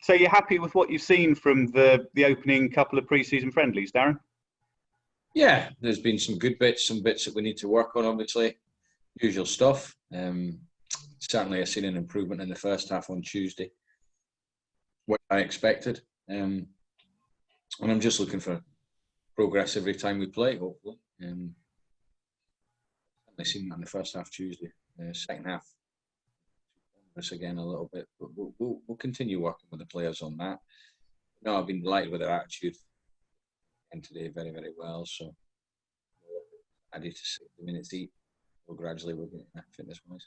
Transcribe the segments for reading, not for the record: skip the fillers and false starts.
So you're happy with what you've seen from the opening couple of pre-season friendlies, Darren? Yeah, there's been some good bits, some bits that we need to work on, obviously. Usual stuff. Certainly I've seen an improvement in the first half on Tuesday, what I expected. And I'm just looking for progress every time we play, hopefully. I've seen that in the first half Tuesday. Second half, us again a little bit, but we'll continue working with the players on that. No, I've been delighted with their attitude and today very, very well. So added to 60 minutes each. We'll gradually we'll get fitness wise.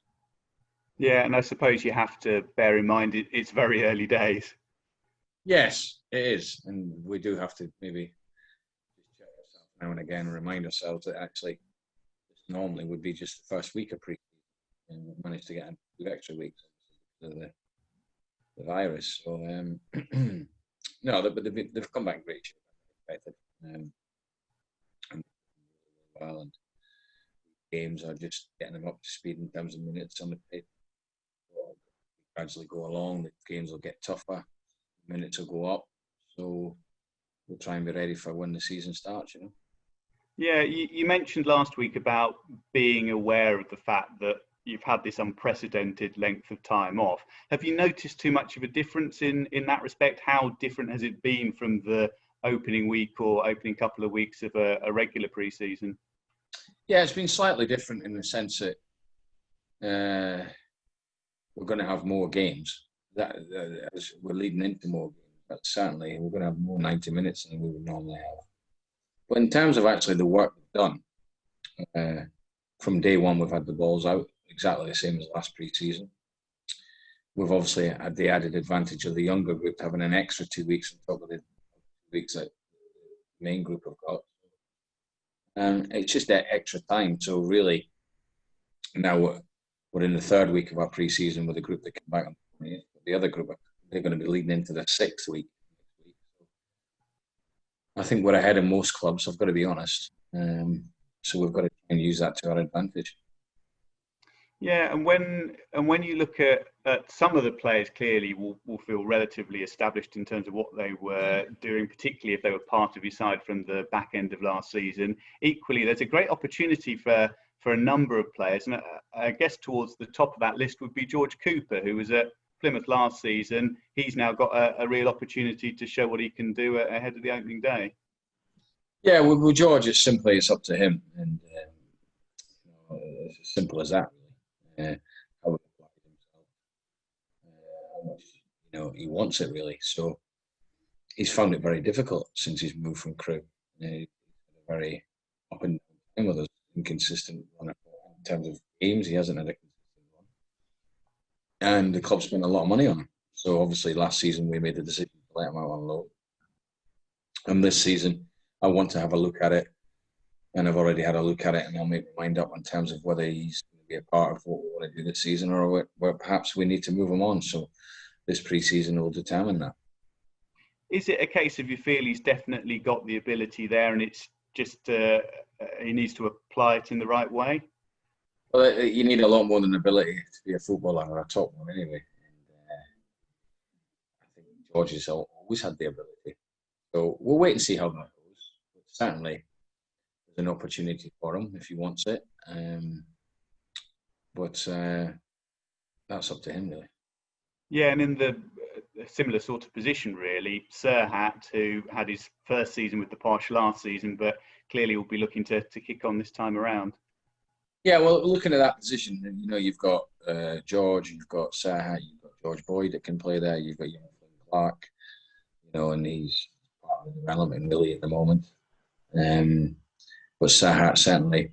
Yeah, and I suppose you have to bear in mind it's very early days. Yes, it is, and we do have to maybe just check ourselves now and again and remind ourselves that actually this normally would be just the first week of pre-season, and we've managed to get 2 extra weeks of the virus. So no, but they've come back great shape, expected, and well, and games are just getting them up to speed in terms of minutes on the pitch. Gradually go along, the games will get tougher, minutes will go up, so we'll try and be ready for when the season starts, you know. Yeah, you mentioned last week about being aware of the fact that you've had this unprecedented length of time off. Have you noticed too much of a difference in that respect? How different has it been from the opening week or opening couple of weeks of a regular pre-season? Yeah, it's been slightly different in the sense that we're going to have more games. As we're leading into more games, but certainly we're going to have more 90 minutes than we would normally have. But in terms of actually the work we've done, from day one we've had the balls out exactly the same as last pre-season. We've obviously had the added advantage of the younger group having an extra 2 weeks on top of the weeks that the main group have got. And it's just that extra time. So really, now we're in the 3rd week of our pre-season with a group that came back on the other group. They're going to be leading into their 6th week. I think we're ahead of most clubs, I've got to be honest. So we've got to try and use that to our advantage. Yeah, and when you look at some of the players, clearly will feel relatively established in terms of what they were doing, particularly if they were part of your side from the back end of last season. Equally, there's a great opportunity for a number of players, and I guess towards the top of that list would be George Cooper, who was at Plymouth last season. He's now got a real opportunity to show what he can do ahead of the opening day. Yeah, well George, it's up to him, and it's as simple as that. How much he wants it really. So he's found it very difficult since he's moved from Crewe. He's very up and down with us, inconsistent one in terms of games. He hasn't had a consistent one, and the club spent a lot of money on him. So obviously last season we made the decision to let him out on loan, and this season I want to have a look at it, and I've already had a look at it, and I'll make my mind up in terms of whether he's be a part of what we want to do this season, or where perhaps we need to move him on. So this pre-season will determine that. Is it a case of you feel he's definitely got the ability there, and it's just he needs to apply it in the right way? Well, you need a lot more than ability to be a footballer or a top one anyway. And I think George has always had the ability. So we'll wait and see how that goes. But certainly there's an opportunity for him if he wants it. But that's up to him, really. Yeah, and in the similar sort of position, really, Serhat, who had his first season with the Posh last season, but clearly will be looking to kick on this time around. Yeah, well, looking at that position, you've got George, you've got Serhat, you've got George Boyd that can play there, you've got Clark, and he's part of the development really at the moment. But Serhat certainly,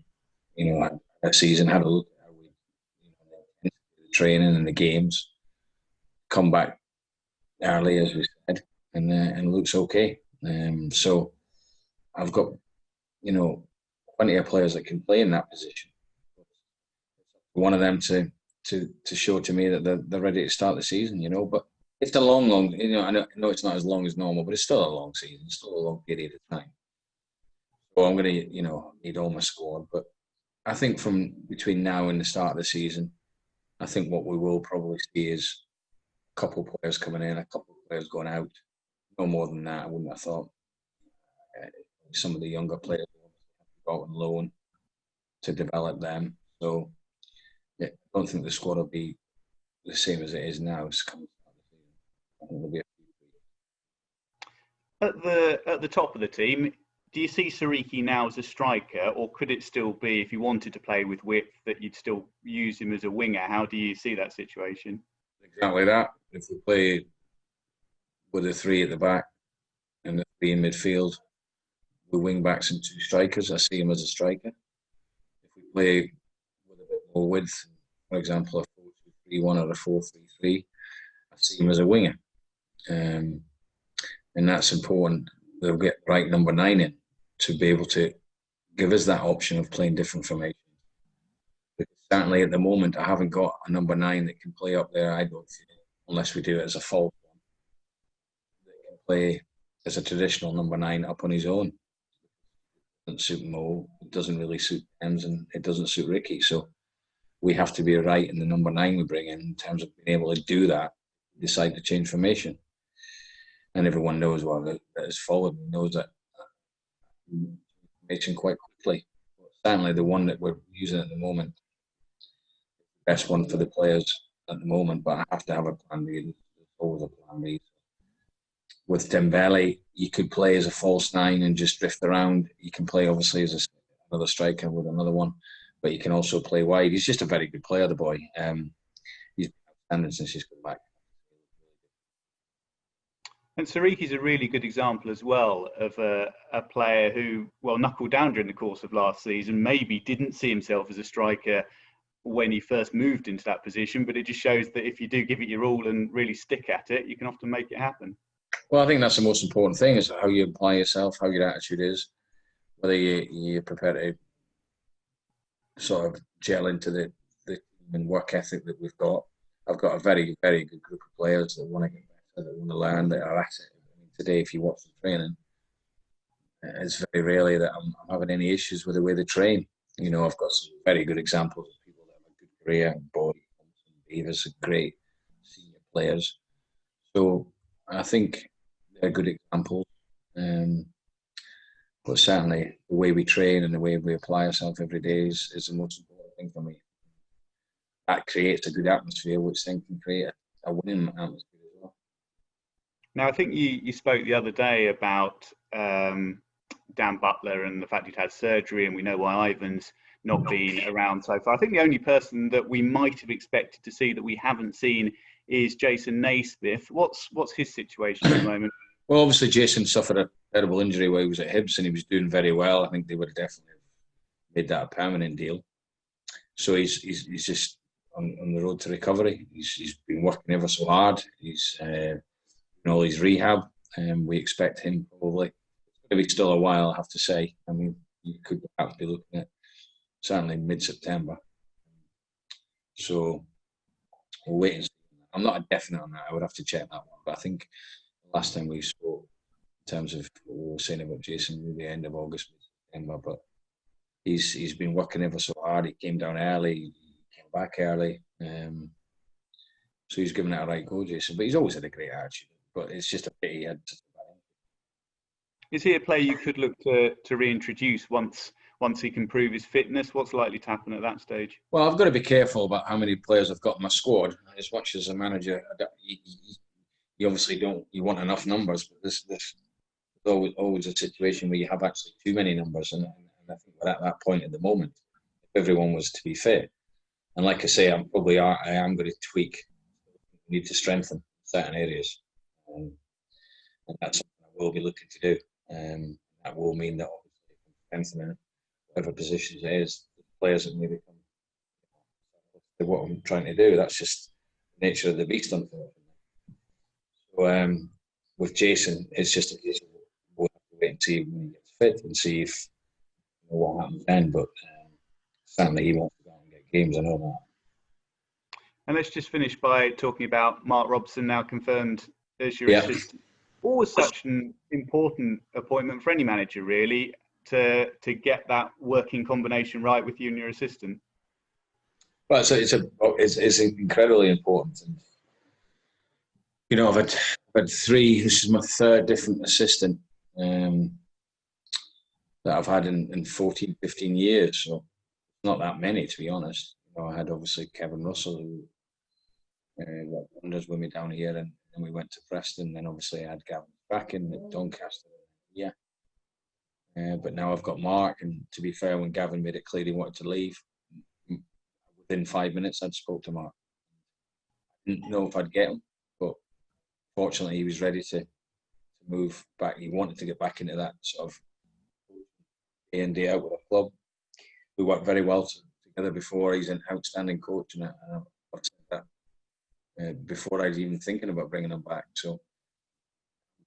that season had a look at how we the training and the games, come back early as we said, and looks okay. So I've got plenty of players that can play in that position. One of them to show to me that they're ready to start the season, but it's a long, I know it's not as long as normal, but it's still a long season, it's still a long period of time. So I'm going to, need all my squad, but I think from between now and the start of the season, I think what we will probably see is a couple of players coming in, a couple of players going out. No more than that, I wouldn't have thought. Some of the younger players have got on loan to develop them. So yeah, I don't think the squad will be the same as it is now. It's coming I think there'll be At the top of the team, do you see Sariki now as a striker, or could it still be, if you wanted to play with width, that you'd still use him as a winger? How do you see that situation? exactly that. If we play with a 3 at the back and a 3 in midfield, with wing backs and 2 strikers, I see him as a striker. If we play with a bit more width, for example, a 4-2-3-1 or a 4-3-3, I see him as a winger. And that's important. They'll get the right number 9 in to be able to give us that option of playing different formations. Because certainly at the moment, I haven't got a number 9 that can play up there, I don't think, unless we do it as a false one, that can play as a traditional number 9 up on his own. It doesn't suit Mo, it doesn't really suit Thames, and it doesn't suit Ricky. So we have to be right in the number 9 we bring in terms of being able to do that, decide to change formation. And everyone knows that has followed me, knows that formation quite quickly. But certainly the one that we're using at the moment, the best one for the players at the moment, but I have to have a plan B. There's always a plan B. With Dembele, you could play as a false 9 and just drift around. You can play obviously as another striker with another one, but you can also play wide. He's just a very good player, the boy. He's been outstanding since he's come back. And Sariki's a really good example as well of a player who, well, knuckled down during the course of last season, maybe didn't see himself as a striker when he first moved into that position, but it just shows that if you do give it your all and really stick at it, you can often make it happen. Well, I think that's the most important thing, is how you apply yourself, how your attitude is, whether you're prepared to sort of gel into the work ethic that we've got. I've got a very, very good group of players that want to get better, that want to learn, that are at it. I mean, today, if you watch the training, it's very rarely that I'm having any issues with the way they train. You know, I've got some very good examples of people that have a good career. Boyd, Davis are great senior players. So I think they're good examples. But certainly the way we train and the way we apply ourselves every day is the most important thing for me. That creates a good atmosphere, which then can create a winning atmosphere as well. Now, I think you spoke the other day about Dan Butler and the fact he'd had surgery, and we know why Ivan's not been around so far. I think the only person that we might have expected to see that we haven't seen is Jason Naismith. What's his situation at the moment? Well, obviously Jason suffered a terrible injury while he was at Hibs, and he was doing very well. I think they would have definitely made that a permanent deal. So he's just on the road to recovery. He's been working ever so hard. He's doing all his rehab, and we expect him probably. It's going to be still a while, I have to say. I mean, you could perhaps be looking at certainly mid-September. So we'll wait and see. I'm not a definite on that. I would have to check that one. But I think the last time we spoke, in terms of what we were saying about Jason, maybe the end of August, September, but he's been working ever so hard. He came down early, he came back early. So he's given it a right go, Jason. But he's always had a great attitude. But it's just a pity he had such a bad injury. Is he a player you could look to reintroduce once he can prove his fitness? What's likely to happen at that stage? Well, I've got to be careful about how many players I've got in my squad. As much as a manager, you obviously don't. You want enough numbers, but there's always a situation where you have actually too many numbers, and I think we're at that point at the moment. If everyone was to be fit, and like I say, I am going to tweak. We need to strengthen certain areas, and that's something I will be looking to do. That will mean that obviously strengthening whatever positions it is, the players that maybe come. What I'm trying to do. That's just the nature of the beast, unfortunately. So with Jason, it's just a case of we'll have to wait and see when he gets fit and see if what happens then. But certainly he wants to go out and get games. I know that. And let's just finish by talking about Mark Robson, now confirmed as your assistant. Always such an important appointment for any manager, really, to get that working combination right with you and your assistant. Well, it's incredibly important. And I've had three. This is my third different assistant that I've had in 14, 15 years. So not that many, to be honest. I had obviously Kevin Russell, who got wonders with me down here, and then we went to Preston. Then obviously I had Gavin Bracken at Doncaster. Yeah. But now I've got Mark, and to be fair, when Gavin made it clear he wanted to leave, within 5 minutes I'd spoke to Mark. I didn't know if I'd get him, but fortunately he was ready to move back. He wanted to get back into that sort of day in, day out with a club. We worked very well together before. He's an outstanding coach, and I've said that before I was even thinking about bringing him back. So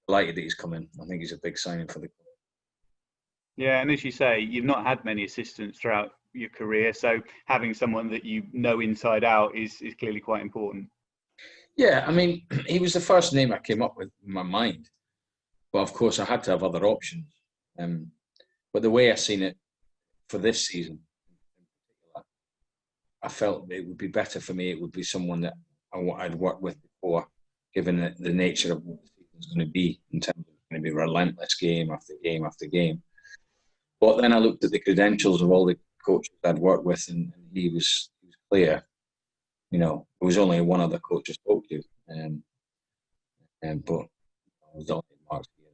delighted that he's come in. I think he's a big signing for the club. Yeah, and as you say, you've not had many assistants throughout your career, so having someone that you know inside out is clearly quite important. Yeah, I mean, he was the first name I came up with in my mind. But of course, I had to have other options. But the way I seen it for this season, I felt it would be better for me. It would be someone that I'd worked with before, given the nature of what the season's going to be, in terms of it's going to be relentless game after game after game. But then I looked at the credentials of all the coaches I'd worked with, and he was clear. There was only one other coach I spoke to, but I was only Mark's here,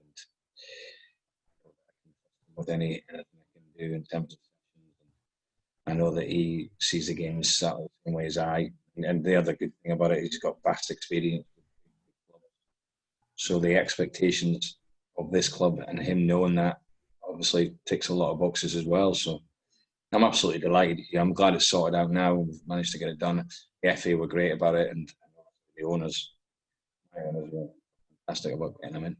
and with anything I can do in terms of sessions. I know that he sees the game as the same way as I. And the other good thing about it, he's got vast experience. So the expectations of this club and him knowing that obviously ticks a lot of boxes as well. So I'm absolutely delighted. I'm glad it's sorted out now. We've managed to get it done. The FA were great about it, and the owners, my owners were fantastic about getting them in.